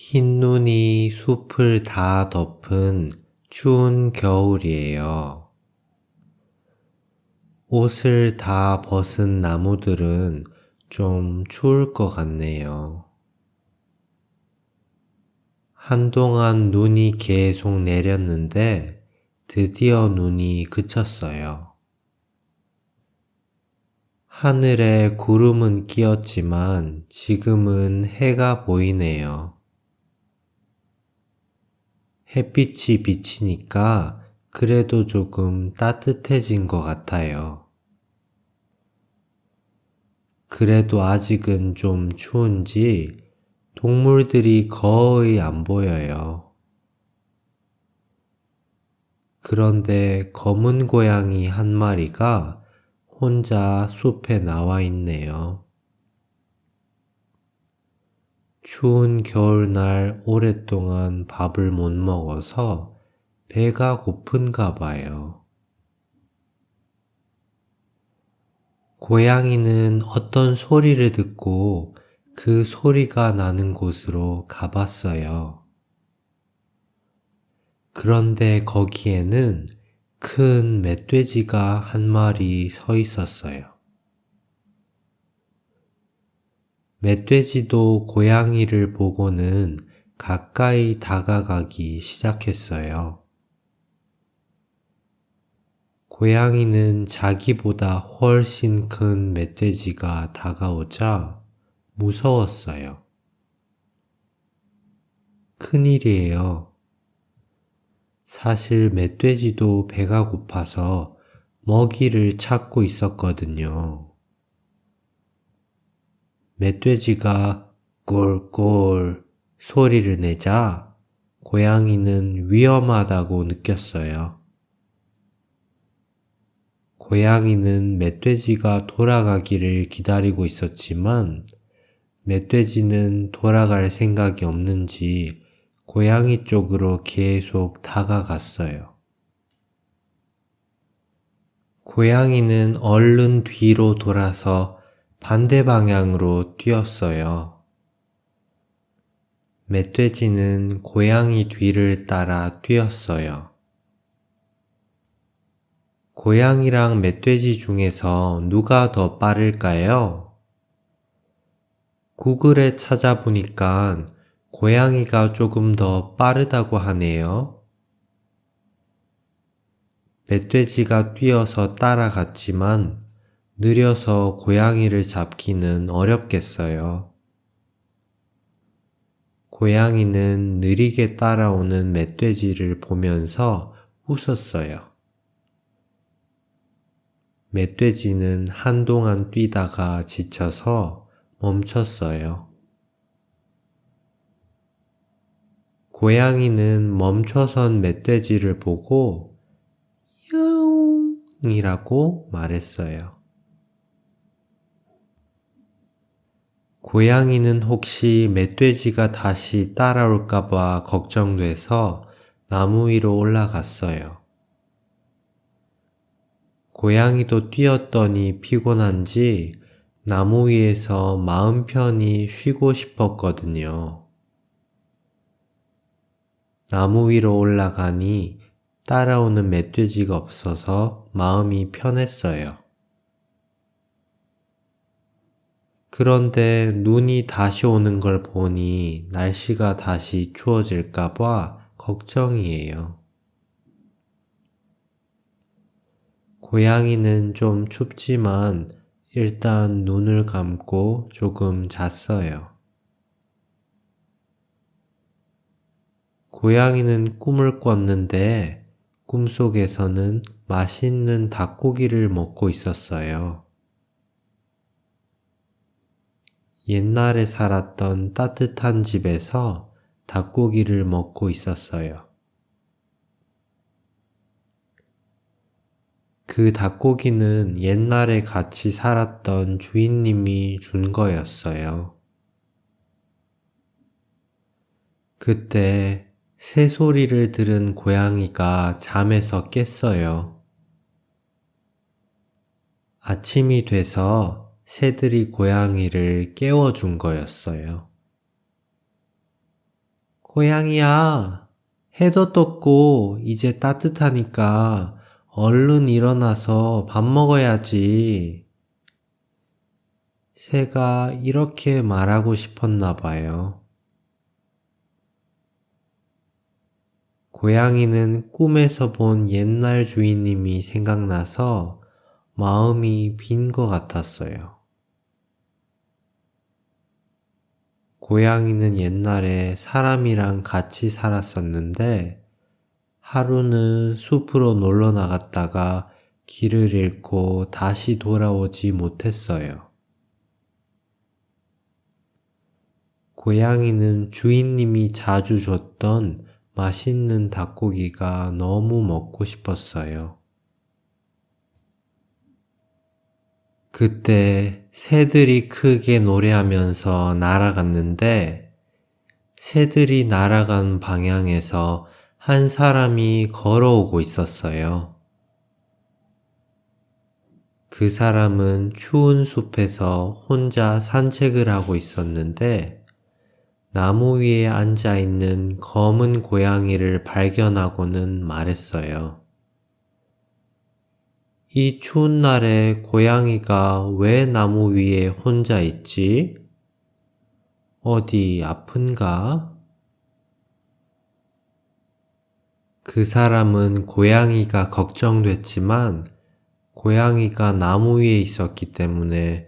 흰 눈이 숲을 다 덮은 추운 겨울이에요. 옷을 다 벗은 나무들은 좀 추울 것 같네요. 한동안 눈이 계속 내렸는데 드디어 눈이 그쳤어요. 하늘에 구름은 끼었지만 지금은 해가 보이네요. 햇빛이 비치니까 그래도 조금 따뜻해진 것 같아요. 그래도 아직은 좀 추운지 동물들이 거의 안 보여요. 그런데 검은 고양이 한 마리가 혼자 숲에 나와 있네요. 추운 겨울날 오랫동안 밥을 못 먹어서 배가 고픈가 봐요. 고양이는 어떤 소리를 듣고 그 소리가 나는 곳으로 가봤어요. 그런데 거기에는 큰 멧돼지가 한 마리 서 있었어요. 멧돼지도 고양이를 보고는 가까이 다가가기 시작했어요. 고양이는 자기보다 훨씬 큰 멧돼지가 다가오자 무서웠어요. 큰일이에요. 사실 멧돼지도 배가 고파서 먹이를 찾고 있었거든요. 멧돼지가 꼴꼴 소리를 내자 고양이는 위험하다고 느꼈어요. 고양이는 멧돼지가 돌아가기를 기다리고 있었지만 멧돼지는 돌아갈 생각이 없는지 고양이 쪽으로 계속 다가갔어요. 고양이는 얼른 뒤로 돌아서 반대 방향으로 뛰었어요. 멧돼지는 고양이 뒤를 따라 뛰었어요. 고양이랑 멧돼지 중에서 누가 더 빠를까요? 구글에 찾아보니까 고양이가 조금 더 빠르다고 하네요. 멧돼지가 뛰어서 따라갔지만 느려서 고양이를 잡기는 어렵겠어요. 고양이는 느리게 따라오는 멧돼지를 보면서 웃었어요. 멧돼지는 한동안 뛰다가 지쳐서 멈췄어요. 고양이는 멈춰선 멧돼지를 보고 야옹이라고 말했어요. 고양이는 혹시 멧돼지가 다시 따라올까봐 걱정돼서 나무 위로 올라갔어요. 고양이도 뛰었더니 피곤한지 나무 위에서 마음 편히 쉬고 싶었거든요. 나무 위로 올라가니 따라오는 멧돼지가 없어서 마음이 편했어요. 그런데 눈이 다시 오는 걸 보니 날씨가 다시 추워질까봐 걱정이에요. 고양이는 좀 춥지만 일단 눈을 감고 조금 잤어요. 고양이는 꿈을 꿨는데 꿈속에서는 맛있는 닭고기를 먹고 있었어요. 옛날에 살았던 따뜻한 집에서 닭고기를 먹고 있었어요. 그 닭고기는 옛날에 같이 살았던 주인님이 준 거였어요. 그때 새소리를 들은 고양이가 잠에서 깼어요. 아침이 돼서 새들이 고양이를 깨워준 거였어요. 고양이야, 해도 떴고 이제 따뜻하니까 얼른 일어나서 밥 먹어야지. 새가 이렇게 말하고 싶었나 봐요. 고양이는 꿈에서 본 옛날 주인님이 생각나서 마음이 빈 것 같았어요. 고양이는 옛날에 사람이랑 같이 살았었는데 하루는 숲으로 놀러 나갔다가 길을 잃고 다시 돌아오지 못했어요. 고양이는 주인님이 자주 줬던 맛있는 닭고기가 너무 먹고 싶었어요. 그때 새들이 크게 노래하면서 날아갔는데 새들이 날아간 방향에서 한 사람이 걸어오고 있었어요. 그 사람은 추운 숲에서 혼자 산책을 하고 있었는데 나무 위에 앉아 있는 검은 고양이를 발견하고는 말했어요. 이 추운 날에 고양이가 왜 나무 위에 혼자 있지? 어디 아픈가? 그 사람은 고양이가 걱정됐지만 고양이가 나무 위에 있었기 때문에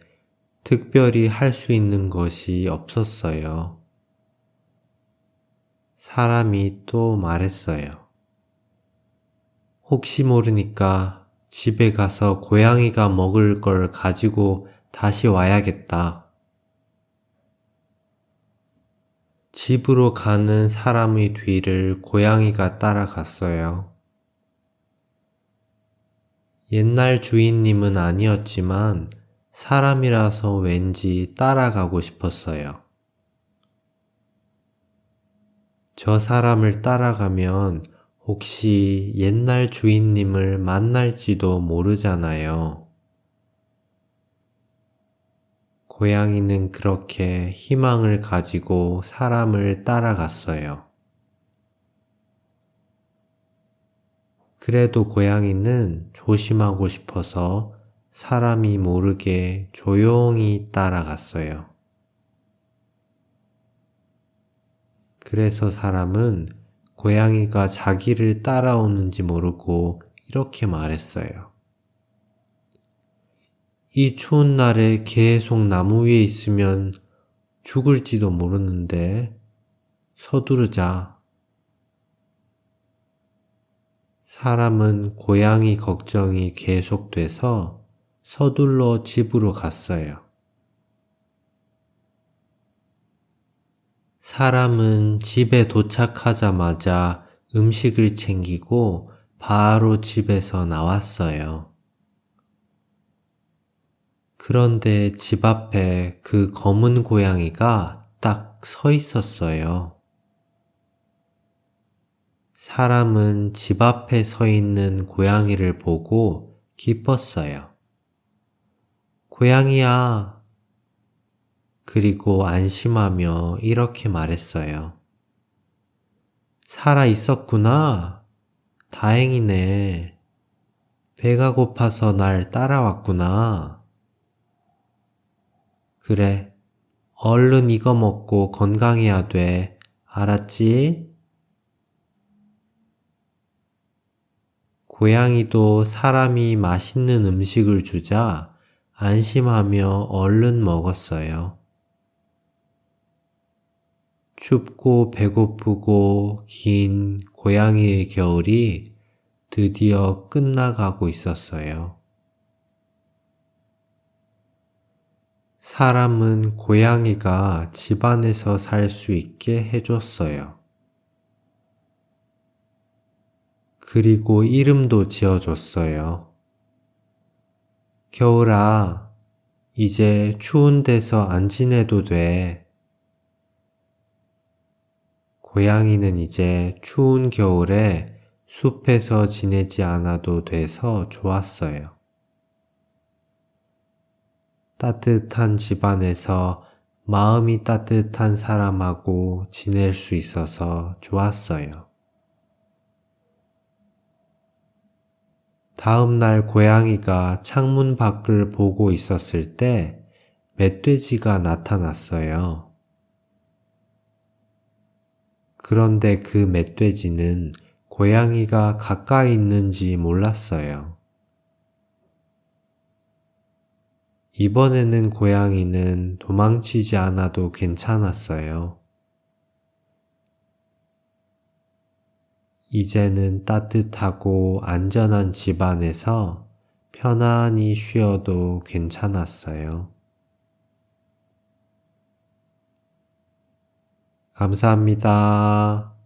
특별히 할 수 있는 것이 없었어요. 사람이 또 말했어요. 혹시 모르니까 집에 가서 고양이가 먹을 걸 가지고 다시 와야겠다. 집으로 가는 사람의 뒤를 고양이가 따라갔어요. 옛날 주인님은 아니었지만 사람이라서 왠지 따라가고 싶었어요. 저 사람을 따라가면 혹시 옛날 주인님을 만날지도 모르잖아요. 고양이는 그렇게 희망을 가지고 사람을 따라갔어요. 그래도 고양이는 조심하고 싶어서 사람이 모르게 조용히 따라갔어요. 그래서 사람은 고양이가 자기를 따라오는지 모르고 이렇게 말했어요. 이 추운 날에 계속 나무 위에 있으면 죽을지도 모르는데 서두르자. 사람은 고양이 걱정이 계속돼서 서둘러 집으로 갔어요. 사람은 집에 도착하자마자 음식을 챙기고 바로 집에서 나왔어요. 그런데 집 앞에 그 검은 고양이가 딱 서 있었어요. 사람은 집 앞에 서 있는 고양이를 보고 기뻤어요. 고양이야. 그리고 안심하며 이렇게 말했어요. 살아 있었구나. 다행이네. 배가 고파서 날 따라왔구나. 그래, 얼른 이거 먹고 건강해야 돼. 알았지? 고양이도 사람이 맛있는 음식을 주자 안심하며 얼른 먹었어요. 춥고 배고프고 긴 고양이의 겨울이 드디어 끝나가고 있었어요. 사람은 고양이가 집안에서 살 수 있게 해줬어요. 그리고 이름도 지어줬어요. 겨울아, 이제 추운 데서 안 지내도 돼. 고양이는 이제 추운 겨울에 숲에서 지내지 않아도 돼서 좋았어요. 따뜻한 집안에서 마음이 따뜻한 사람하고 지낼 수 있어서 좋았어요. 다음 날 고양이가 창문 밖을 보고 있었을 때 멧돼지가 나타났어요. 그런데 그 멧돼지는 고양이가 가까이 있는지 몰랐어요. 이번에는 고양이는 도망치지 않아도 괜찮았어요. 이제는 따뜻하고 안전한 집 안에서 편안히 쉬어도 괜찮았어요. 감사합니다.